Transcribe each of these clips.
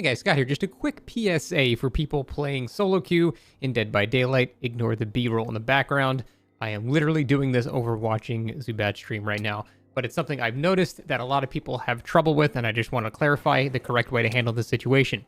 Hey guys, Scott here. Just a quick PSA for people playing solo queue in Dead by Daylight. Ignore the B-roll in the background. I am literally doing this over watching Zubat stream right now, but it's something I've noticed that a lot of people have trouble with, and I just want to clarify the correct way to handle this situation.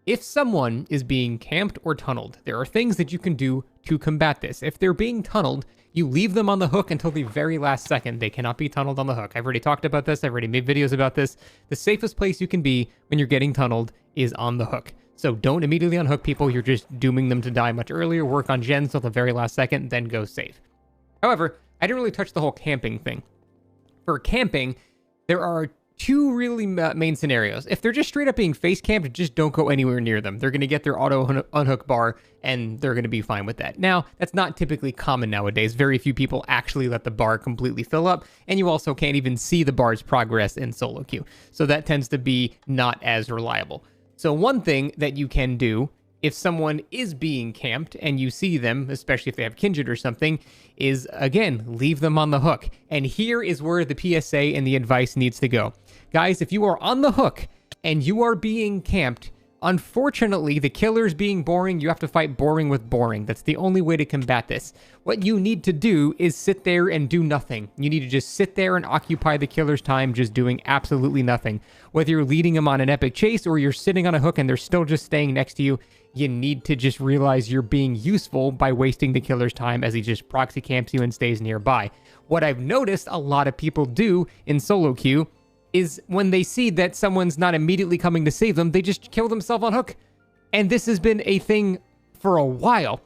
If someone is being camped or tunneled, there are things that you can do to combat this. If they're being tunneled, you leave them on the hook until the very last second. They cannot be tunneled on the hook. I've already talked about this. I've already made videos about this. The safest place you can be when you're getting tunneled is on the hook. So don't immediately unhook people. You're just dooming them to die much earlier. Work on gens till the very last second, then go save. However, I didn't really touch the whole camping thing. For camping, there are two really main scenarios. If they're just straight up being face camped, just don't go anywhere near them. They're going to get their auto unhook bar and they're going to be fine with that. Now, that's not typically common nowadays. Very few people actually let the bar completely fill up, and you also can't even see the bar's progress in solo queue. So that tends to be not as reliable. So one thing that you can do if someone is being camped and you see them, especially if they have Kindred or something, is, again, leave them on the hook. And here is where the PSA and the advice needs to go. Guys, if you are on the hook and you are being camped, unfortunately, the killer's being boring. You have to fight boring with boring. That's the only way to combat this. What you need to do is sit there and do nothing. You need to just sit there and occupy the killer's time just doing absolutely nothing. Whether you're leading them on an epic chase or you're sitting on a hook and they're still just staying next to you, you need to just realize you're being useful by wasting the killer's time as he just proxy camps you and stays nearby. What I've noticed a lot of people do in solo queue is when they see that someone's not immediately coming to save them, they just kill themselves on hook. And this has been a thing for a while.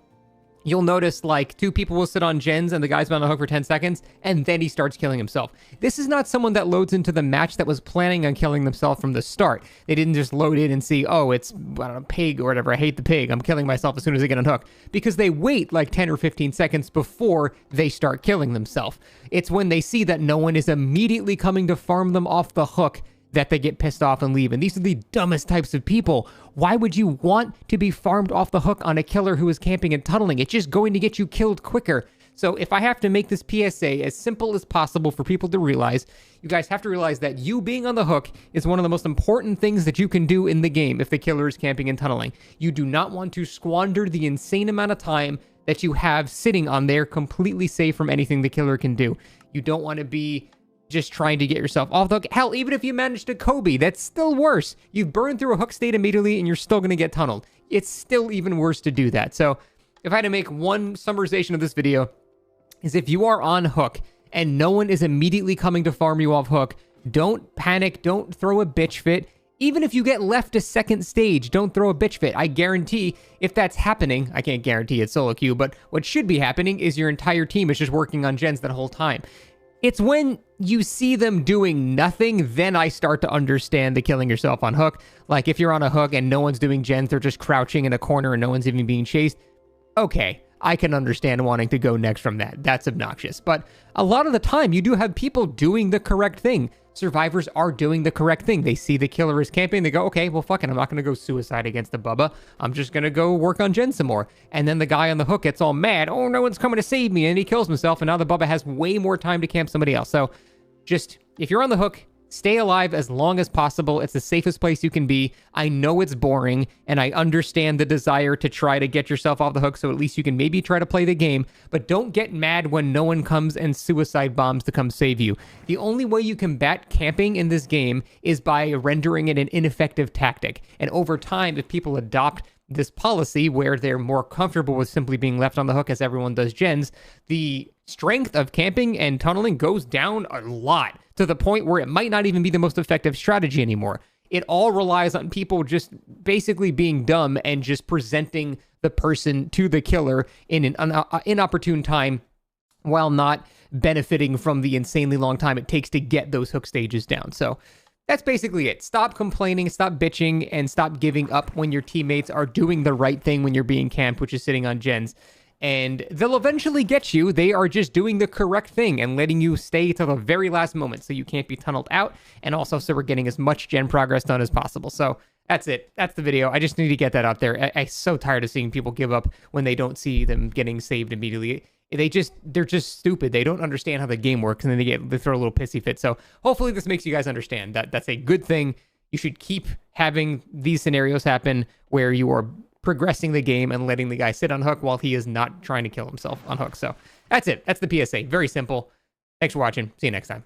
You'll notice like two people will sit on gens and the guy's been on the hook for 10 seconds and then he starts killing himself. This is not someone that loads into the match that was planning on killing themselves from the start. They didn't just load in and see, oh, it's, I don't know, pig or whatever. I hate the pig. I'm killing myself as soon as I get on hook. Because they wait like 10 or 15 seconds before they start killing themselves. It's when they see that no one is immediately coming to farm them off the hook that they get pissed off and leave. And these are the dumbest types of people. Why would you want to be farmed off the hook on a killer who is camping and tunneling? It's just going to get you killed quicker. So if I have to make this PSA as simple as possible for people to realize, you guys have to realize that you being on the hook is one of the most important things that you can do in the game if the killer is camping and tunneling. You do not want to squander the insane amount of time that you have sitting on there completely safe from anything the killer can do. You don't want to be just trying to get yourself off the hook. Hell, even if you manage to Kobe, that's still worse. You've burned through a hook state immediately and you're still going to get tunneled. It's still even worse to do that. So if I had to make one summarization of this video, is if you are on hook and no one is immediately coming to farm you off hook, don't panic, don't throw a bitch fit. Even if you get left a second stage, don't throw a bitch fit. I guarantee if that's happening, I can't guarantee it's solo queue, but what should be happening is your entire team is just working on gens that whole time. It's when you see them doing nothing, then I start to understand the killing yourself on hook. Like if you're on a hook and no one's doing gens, they're just crouching in a corner and no one's even being chased. Okay, I can understand wanting to go next from that. That's obnoxious. But a lot of the time, you do have people doing the correct thing. Survivors are doing the correct thing. They see the killer is camping. They go, okay, well, fuck it. I'm not going to go suicide against the Bubba. I'm just going to go work on gen some more. And then the guy on the hook gets all mad. Oh, no one's coming to save me. And he kills himself. And now the Bubba has way more time to camp somebody else. So just, if you're on the hook, stay alive as long as possible. It's the safest place you can be. I know it's boring, and I understand the desire to try to get yourself off the hook, so at least you can maybe try to play the game, but don't get mad when no one comes and suicide bombs to come save you. The only way you combat camping in this game is by rendering it an ineffective tactic, and over time, if people adopt this policy where they're more comfortable with simply being left on the hook as everyone does gens, the strength of camping and tunneling goes down a lot to the point where it might not even be the most effective strategy anymore. It all relies on people just basically being dumb and just presenting the person to the killer in an inopportune time while not benefiting from the insanely long time it takes to get those hook stages down. So that's basically it. Stop complaining, stop bitching, and stop giving up when your teammates are doing the right thing when you're being camped, which is sitting on gens. And they'll eventually get you. They are just doing the correct thing and letting you stay till the very last moment so you can't be tunneled out. And also so we're getting as much gen progress done as possible. So that's it. That's the video. I just need to get that out there. I'm so tired of seeing people give up when they don't see them getting saved immediately. They're just stupid. They don't understand how the game works, and then they throw a little pissy fit. So hopefully this makes you guys understand that that's a good thing. You should keep having these scenarios happen where you are progressing the game and letting the guy sit on hook while he is not trying to kill himself on hook. So that's it. That's the PSA. Very simple. Thanks for watching. See you next time.